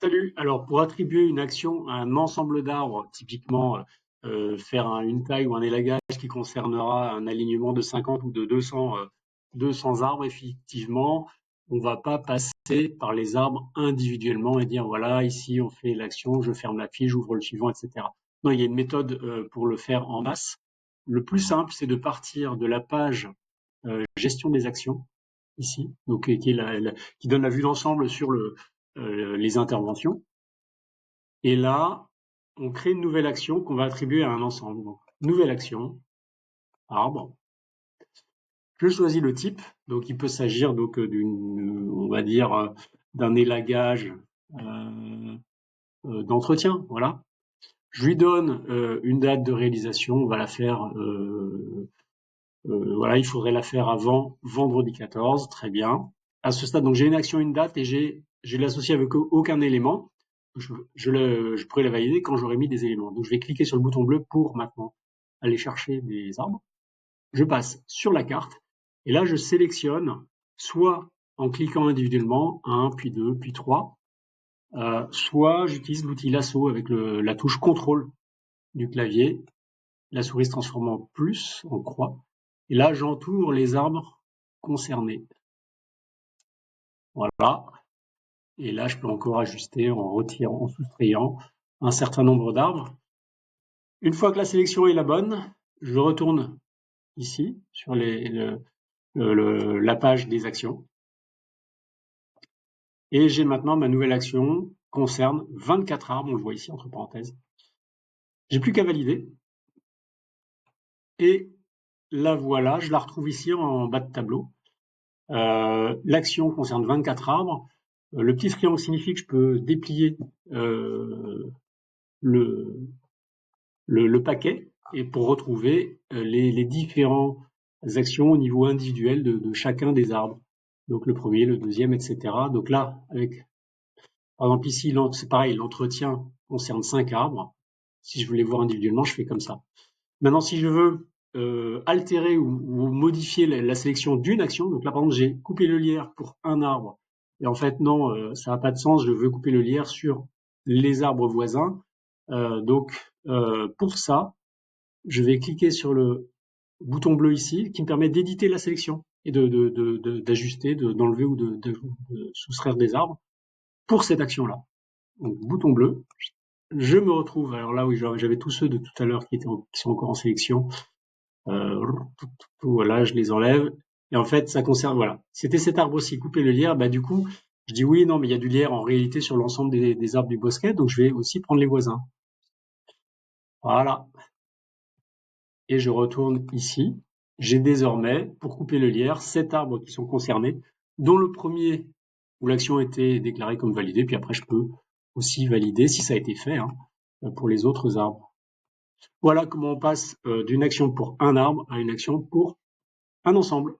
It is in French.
Salut. Alors, pour attribuer une action à un ensemble d'arbres, typiquement faire une taille ou un élagage qui concernera un alignement de 50 ou de 200 arbres, effectivement, on va pas passer par les arbres individuellement et dire voilà, ici on fait l'action, je ferme la fiche, j'ouvre le suivant, etc. Non, il y a une méthode pour le faire en masse. Le plus simple, c'est de partir de la page gestion des actions ici, donc qui donne la vue d'ensemble sur les interventions. Et là, on crée une nouvelle action qu'on va attribuer à un ensemble. Donc, nouvelle action, arbre. Je choisis le type, donc il peut s'agir donc on va dire, d'un élagage d'entretien, voilà. Je lui donne une date de réalisation, on va la faire, voilà, il faudrait la faire avant vendredi 14, très bien. À ce stade, donc j'ai une action, une date et je l'associer avec aucun élément. Je pourrais la valider quand j'aurai mis des éléments. Donc je vais cliquer sur le bouton bleu pour maintenant aller chercher des arbres. Je passe sur la carte et là je sélectionne soit en cliquant individuellement 1, puis 2, puis 3, soit j'utilise l'outil lasso avec la touche contrôle du clavier. La souris se transforme en plus, en croix. Et là j'entoure les arbres concernés. Voilà. Et là je peux encore ajuster en retirant, en soustrayant un certain nombre d'arbres. Une fois que la sélection est la bonne, je retourne ici sur la page des actions. Et j'ai maintenant ma nouvelle action concerne 24 arbres, on le voit ici entre parenthèses. J'ai plus qu'à valider. Et la voilà, je la retrouve ici en bas de tableau. L'action concerne 24 arbres. Le petit triangle signifie que je peux déplier le paquet et pour retrouver les différentes actions au niveau individuel de chacun des arbres. Donc le premier, le deuxième, etc. Donc là, par exemple ici, c'est pareil, l'entretien concerne 5 arbres. Si je veux les voir individuellement, je fais comme ça. Maintenant, si je veux altérer ou modifier la sélection d'une action, donc là par exemple j'ai coupé le lierre pour un arbre, et en fait non, ça n'a pas de sens, je veux couper le lierre sur les arbres voisins. Donc pour ça, je vais cliquer sur le bouton bleu ici qui me permet d'éditer la sélection et d'ajuster, d'enlever ou de soustraire des arbres pour cette action-là. Donc bouton bleu, je me retrouve, alors là oui j'avais tous ceux de tout à l'heure qui sont encore en sélection, voilà, je les enlève, et en fait ça concerne, voilà, c'était cet arbre aussi, couper le lierre, bah du coup je dis oui, non mais il y a du lierre en réalité sur l'ensemble des arbres du bosquet, donc je vais aussi prendre les voisins. Voilà. Et je retourne ici. J'ai désormais, pour couper le lierre, 7 arbres qui sont concernés, dont le premier où l'action a été déclarée comme validée, puis après je peux aussi valider si ça a été fait pour les autres arbres. Voilà comment on passe d'une action pour un arbre à une action pour un ensemble.